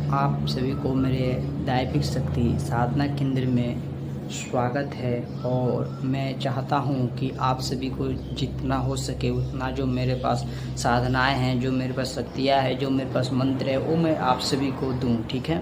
आप सभी को मेरे दैविक शक्ति साधना केंद्र में स्वागत है। और मैं चाहता हूं कि आप सभी को जितना हो सके उतना जो मेरे पास साधनाएं हैं, जो मेरे पास शक्तियां हैं, जो मेरे पास मंत्र है, वो मैं आप सभी को दूं। ठीक है।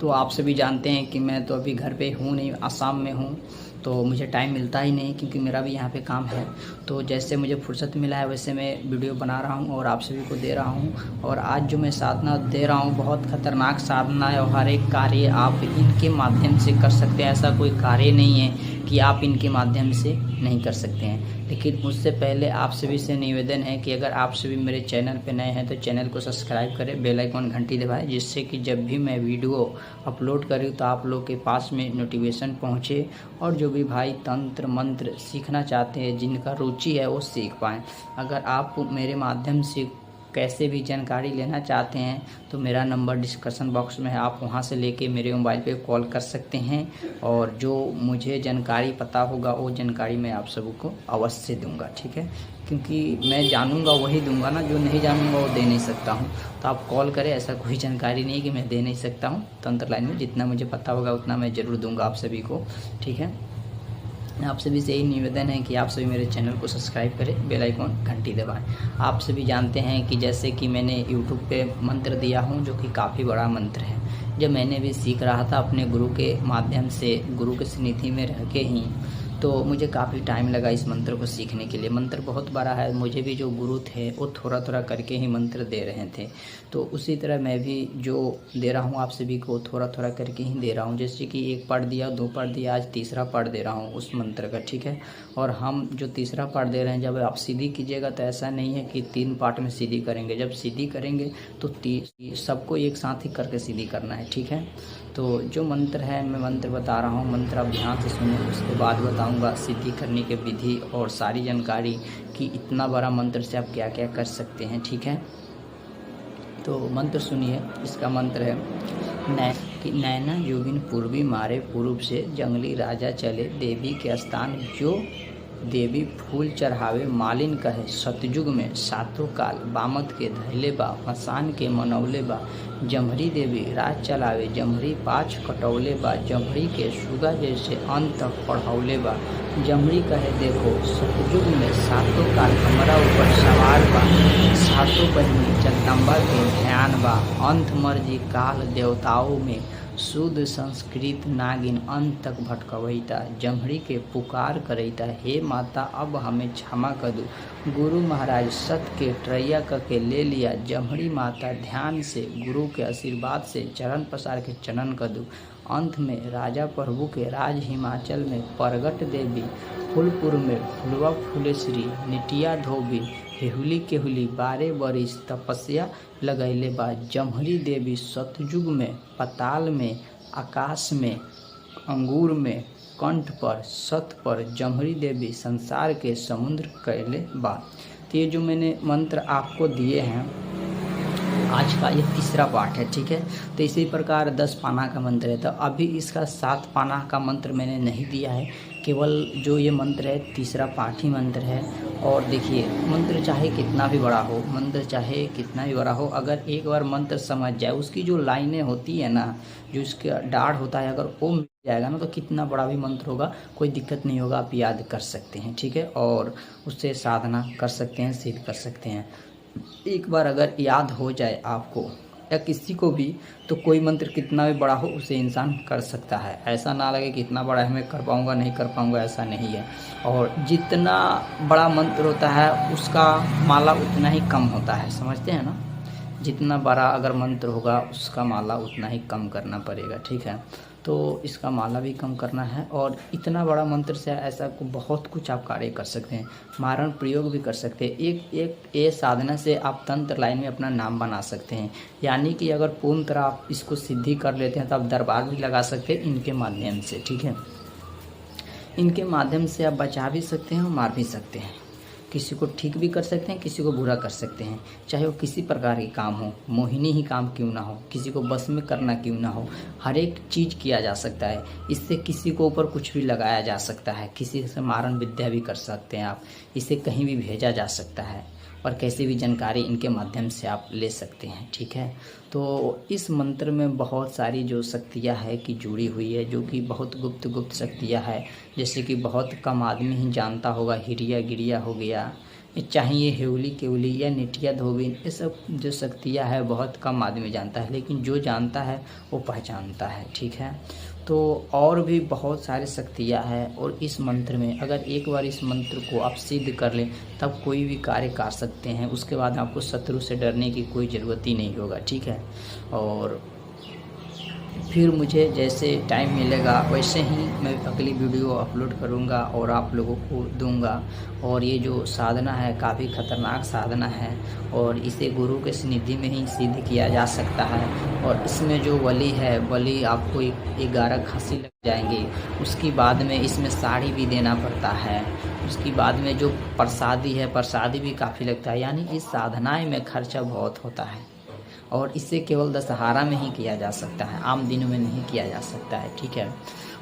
तो आप सभी जानते हैं कि मैं तो अभी घर पे हूँ नहीं, आसाम में हूँ, तो मुझे टाइम मिलता ही नहीं क्योंकि मेरा भी यहाँ पे काम है। तो जैसे मुझे फुर्सत मिला है वैसे मैं वीडियो बना रहा हूँ और आप सभी को दे रहा हूँ। और आज जो मैं साधना दे रहा हूँ बहुत खतरनाक साधना है और हर एक कार्य आप इनके माध्यम से कर सकते हैं। ऐसा कोई कार्य नहीं है कि आप इनके माध्यम से नहीं कर सकते हैं। लेकिन उससे पहले आप सभी से निवेदन है कि अगर आप सभी मेरे चैनल पे नए हैं तो चैनल को सब्सक्राइब करें, बेल आइकॉन घंटी दबाएं, जिससे कि जब भी मैं वीडियो अपलोड करूँ तो आप लोग के पास में नोटिफिकेशन पहुँचे और जो भी भाई तंत्र मंत्र सीखना चाहते हैं, जिनका रुचि है, वो सीख पाएँ। अगर आप मेरे माध्यम से कैसे भी जानकारी लेना चाहते हैं तो मेरा नंबर डिस्क्रिप्शन बॉक्स में है, आप वहां से लेके मेरे मोबाइल पे कॉल कर सकते हैं। और जो मुझे जानकारी पता होगा वो जानकारी मैं आप सबको अवश्य दूंगा। ठीक है, क्योंकि मैं जानूंगा वही दूंगा ना, जो नहीं जानूंगा वो दे नहीं सकता हूं। तो आप कॉल करें, ऐसा कोई जानकारी नहीं है कि मैं दे नहीं सकता हूँ। तंत्र लाइन में जितना मुझे पता होगा उतना मैं ज़रूर दूंगा आप सभी को। ठीक है, आप सभी से यही निवेदन है कि आप सभी मेरे चैनल को सब्सक्राइब करें, बेल आइकॉन घंटी दबाएं। आप सभी जानते हैं कि जैसे कि मैंने यूट्यूब पे मंत्र दिया हूं जो कि काफ़ी बड़ा मंत्र है। जब मैंने भी सीख रहा था अपने गुरु के माध्यम से, गुरु के सानिध्य में रह के ही, तो मुझे काफ़ी टाइम लगा इस मंत्र को सीखने के लिए। मंत्र बहुत बड़ा है, मुझे भी जो गुरु थे वो थोड़ा थोड़ा करके ही मंत्र दे रहे थे। तो उसी तरह मैं भी जो दे रहा हूँ आप सभी को थोड़ा थोड़ा करके ही दे रहा हूँ। जैसे कि एक पार्ट दिया, दो पार्ट दिया, आज तीसरा पार्ट दे रहा हूँ उस मंत्र का। ठीक है, और हम जो तीसरा पार्ट दे रहे हैं, जब आप सीधी कीजिएगा तो ऐसा नहीं है कि 3 पार्ट में सीधी करेंगे। जब सीधी करेंगे तो सबको एक साथ ही करके सीधी करना है। ठीक है, तो जो मंत्र है मैं मंत्र बता रहा हूँ, मंत्र आप ध्यान से सुनिए, उसके बाद बताऊँगा सिद्धि करने के विधि और सारी जानकारी कि इतना बड़ा मंत्र से आप क्या क्या कर सकते हैं। ठीक है, तो मंत्र सुनिए। इसका मंत्र है कि नैना योगिन पूर्वी मारे पूर्व से, जंगली राजा चले देवी के स्थान, जो देवी फूल चढ़ावे मालिन कहे, सतयुग में सातों काल बामत के धैले बा, मसान के मनौले बा, जमहरी देवी राज चलावे, जमहरी पाछ कटौले बा, जमहरी के सुगा जैसे अंत तक पढ़ौले बा, जमहरी कहे देखो सतयुग में सातों काल हमारा ऊपर सवार बा, सातों बहिनी जगदम्बा के ध्यान बा, अंत मर्जी काल देवताओं में शुद्ध संस्कृत नागिन अंत तक भटकवैता, जमहरी के पुकार करैता, हे माता अब हमें क्षमा कर दो, गुरु महाराज सत के ट्रैया करके ले लिया, जमहरी माता ध्यान से गुरु के आशीर्वाद से चरण पसार के चरण कर दो। अंत में राजा प्रभु के राज हिमाचल में, परगट देवी फूलपुर में, फुलवा फुलेश्वरी निटिया धोबी, हेहुली केहुली बारे बरिस तपस्या लगैले बा, जमहरी देवी सतयुग में पताल में, आकाश में, अंगूर में, कंठ पर, सत पर, जमहरी देवी संसार के समुद्र कैले बा। तो ये जो मैंने मंत्र आपको दिए हैं, आज का ये तीसरा पार्ट है। ठीक है, तो इसी प्रकार 10 पाना का मंत्र है। तो अभी इसका 7 पाना का मंत्र मैंने नहीं दिया है, केवल जो ये मंत्र है तीसरा पाठ ही मंत्र है। और देखिए, मंत्र चाहे कितना भी बड़ा हो, मंत्र चाहे कितना भी बड़ा हो, अगर एक बार मंत्र समझ जाए, उसकी जो लाइनें होती है ना, जो इसका डाढ़ होता है, अगर वो मिल जाएगा ना, तो कितना बड़ा भी मंत्र होगा कोई दिक्कत नहीं होगा, आप याद कर सकते हैं। ठीक है, और उससे साधना कर सकते हैं, सिद्ध कर सकते हैं। एक बार अगर याद हो जाए आपको या किसी को भी, तो कोई मंत्र कितना भी बड़ा हो उसे इंसान कर सकता है। ऐसा ना लगे कि इतना बड़ा है मैं कर पाऊँगा नहीं कर पाऊँगा, ऐसा नहीं है। और जितना बड़ा मंत्र होता है उसका माला उतना ही कम होता है, समझते हैं ना। जितना बड़ा अगर मंत्र होगा उसका माला उतना ही कम करना पड़ेगा। ठीक है, तो इसका माला भी कम करना है। और इतना बड़ा मंत्र से ऐसा बहुत कुछ आप कार्य कर सकते हैं, मारण प्रयोग भी कर सकते हैं। एक ये साधना से आप तंत्र लाइन में अपना नाम बना सकते हैं। यानी कि अगर पूर्ण तरह आप इसको सिद्धि कर लेते हैं तो आप दरबार भी लगा सकते हैं इनके माध्यम से। ठीक है, इनके माध्यम से आप बचा भी सकते हैं और मार भी सकते हैं। किसी को ठीक भी कर सकते हैं, किसी को बुरा कर सकते हैं, चाहे वो किसी प्रकार के काम हो, मोहिनी ही काम क्यों ना हो, किसी को बस में करना क्यों ना हो, हर एक चीज़ किया जा सकता है। इससे किसी को ऊपर कुछ भी लगाया जा सकता है, किसी से मारण विद्या भी कर सकते हैं आप, इसे कहीं भी भेजा जा सकता है। और कैसी भी जानकारी इनके माध्यम से आप ले सकते हैं। ठीक है, तो इस मंत्र में बहुत सारी जो शक्तियाँ है कि जुड़ी हुई है, जो कि बहुत गुप्त शक्तियाँ है, जैसे कि बहुत कम आदमी ही जानता होगा। हिरिया गिरिया हो गया, चाहे ये हेवली केवली या निटिया धोबिन, ये सब जो शक्तियाँ है बहुत कम आदमी जानता है, लेकिन जो जानता है वो पहचानता है। ठीक है, तो और भी बहुत सारी शक्तियाँ हैं, और इस मंत्र में अगर एक बार इस मंत्र को आप सिद्ध कर लें तब कोई भी कार्य कर सकते हैं। उसके बाद आपको शत्रु से डरने की कोई ज़रूरत ही नहीं होगा। ठीक है, और फिर मुझे जैसे टाइम मिलेगा वैसे ही मैं अगली वीडियो अपलोड करूँगा और आप लोगों को दूंगा। और ये जो साधना है काफ़ी ख़तरनाक साधना है, और इसे गुरु के सानिध्य में ही सिद्ध किया जा सकता है। और इसमें जो बलि है, बलि आपको 11 खांसी लग जाएंगे। उसके बाद में इसमें साड़ी भी देना पड़ता है। उसके बाद में जो प्रसादी है, प्रसादी भी काफ़ी लगता है। यानी इस साधनाएँ में खर्चा बहुत होता है, और इसे केवल दशहरा में ही किया जा सकता है, आम दिनों में नहीं किया जा सकता है। ठीक है,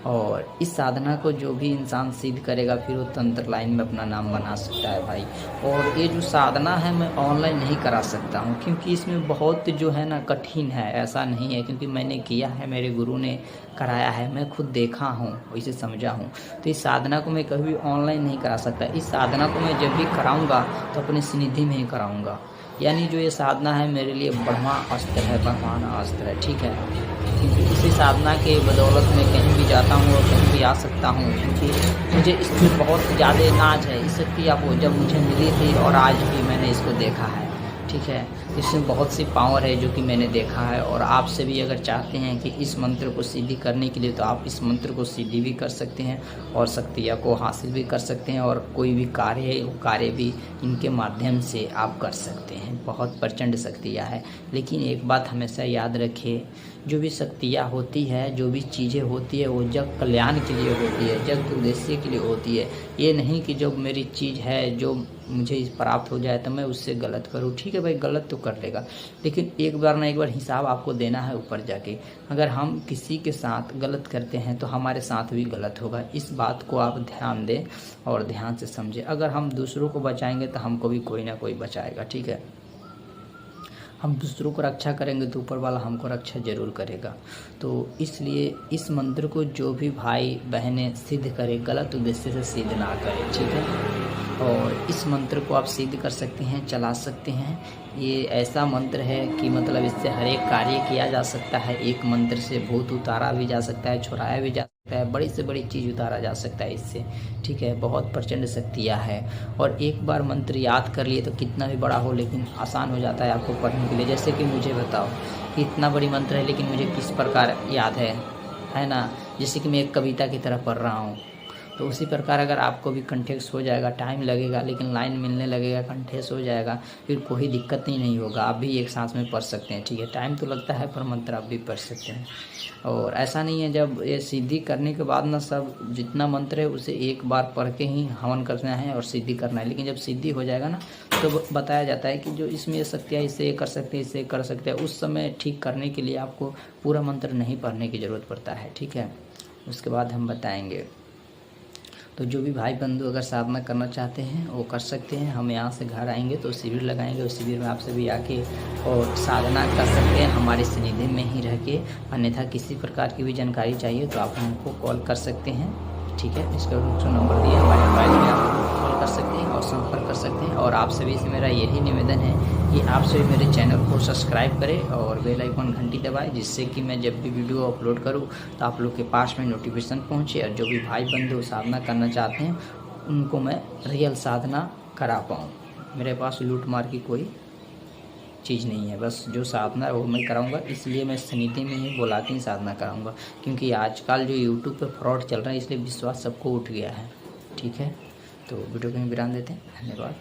और इस साधना को जो भी इंसान सिद्ध करेगा फिर वो तंत्र लाइन में अपना नाम बना सकता है भाई। और ये जो साधना है मैं ऑनलाइन नहीं करा सकता हूँ, क्योंकि इसमें बहुत जो है ना कठिन है। ऐसा नहीं है, क्योंकि मैंने किया है, मेरे गुरु ने कराया है, मैं खुद देखा हूँ, इसे समझा हूँ। तो इस साधना को मैं कभी ऑनलाइन नहीं करा सकता। इस साधना को मैं जब भी कराऊँगा तो अपने सानिध्य में ही कराऊँगा। यानी जो ये साधना है मेरे लिए ब्रह्मा अस्त्र है, ब्रह्मांड अस्त्र है। ठीक है, क्योंकि इसी साधना के बदौलत मैं कहीं भी जाता हूँ और कहीं भी आ सकता हूँ, क्योंकि मुझे इसकी बहुत ज़्यादा नाज है। इस शक्ति आपको जब मुझे मिली थी और आज भी मैंने इसको देखा है। ठीक है, इसमें बहुत सी पावर है जो कि मैंने देखा है। और आपसे भी अगर चाहते हैं कि इस मंत्र को सिद्धि करने के लिए, तो आप इस मंत्र को सिद्धि भी कर सकते हैं और शक्तियाँ को हासिल भी कर सकते हैं, और कोई भी कार्य है वो कार्य भी इनके माध्यम से आप कर सकते हैं। बहुत प्रचंड शक्तियाँ है, लेकिन एक बात हमेशा याद रखिए, जो भी शक्तियाँ होती है, जो भी चीज़ें होती है, वो जग कल्याण के लिए होती है, जग के उद्देश्य के लिए होती है। ये नहीं कि जो मेरी चीज़ है जो मुझे प्राप्त हो जाए तो मैं उससे गलत करूँ। ठीक है भाई, गलत तो कर लेगा, लेकिन एक बार ना एक बार हिसाब आपको देना है ऊपर जाके। अगर हम किसी के साथ गलत करते हैं तो हमारे साथ भी गलत होगा। इस बात को आप ध्यान दें और ध्यान से समझें। अगर हम दूसरों को बचाएंगे तो हमको भी कोई ना कोई बचाएगा। ठीक है, हम दूसरों को रक्षा करेंगे तो ऊपर वाला हमको रक्षा जरूर करेगा। तो इसलिए इस मंत्र को जो भी भाई बहनें सिद्ध करें, गलत उद्देश्य से सिद्ध ना करें। ठीक है, और इस मंत्र को आप सिद्ध कर सकते हैं, चला सकते हैं। ये ऐसा मंत्र है कि मतलब इससे हर एक कार्य किया जा सकता है। एक मंत्र से भूत उतारा भी जा सकता है, छुड़ाया भी जा सकता है, बड़ी से बड़ी चीज़ उतारा जा सकता है इससे। ठीक है, बहुत प्रचंड शक्तियाँ है। और एक बार मंत्र याद कर लिए तो कितना भी बड़ा हो लेकिन आसान हो जाता है आपको पढ़ने के लिए। जैसे कि मुझे बताओ कि इतना बड़ी मंत्र है लेकिन मुझे किस प्रकार याद है ना। जैसे कि मैं एक कविता की तरह पढ़ रहा हूँ, तो उसी प्रकार अगर आपको भी कंठस्थ हो जाएगा, टाइम लगेगा लेकिन लाइन मिलने लगेगा, कंठस्थ हो जाएगा, फिर कोई दिक्कत ही नहीं होगा। आप भी एक सांस में पढ़ सकते हैं। ठीक है, टाइम तो लगता है पर मंत्र आप भी पढ़ सकते हैं। और ऐसा नहीं है, जब ये सिद्धि करने के बाद ना सब जितना मंत्र है उसे एक बार पढ़ के ही हवन करना है और सिद्धि करना है। लेकिन जब सिद्धि हो जाएगा ना तो बताया जाता है कि जो इसमें शक्तियाँ इससे कर सकते हैं, इससे कर सकते हैं। उस समय ठीक करने के लिए आपको पूरा मंत्र नहीं पढ़ने की ज़रूरत पड़ता है। ठीक है, उसके बाद हम बताएंगे। तो जो भी भाई बंधु अगर साधना करना चाहते हैं वो कर सकते हैं। हम यहाँ से घर आएंगे तो शिविर लगाएंगे, उस शिविर में आपसे भी आके और साधना कर सकते हैं हमारे सानिध्य में ही रह के। अन्यथा किसी प्रकार की भी जानकारी चाहिए तो आप हमको कॉल कर सकते हैं। ठीक है, इसका जो नंबर दिया हमारे मोबाइल में आप कॉल कर सकते हैं और संपर्क कर सकते हैं। और आप सभी से मेरा यही निवेदन है कि आप सभी मेरे चैनल को सब्सक्राइब करें और बेल आइकन घंटी दबाएं, जिससे कि मैं जब भी वीडियो अपलोड करूं तो आप लोग के पास में नोटिफिकेशन पहुंचे। और जो भी भाई बंधु साधना करना चाहते हैं उनको मैं रियल साधना करा पाऊँ। मेरे पास लूट मार की कोई चीज़ नहीं है, बस जो साधना है वो मैं कराऊंगा। इसलिए मैं सानिध्य में ही बुला के ही साधना कराऊंगा, क्योंकि आजकल जो यूट्यूब पे फ्रॉड चल रहा है इसलिए विश्वास सबको उठ गया है। ठीक है, तो वीडियो को विराम देते हैं। धन्यवाद।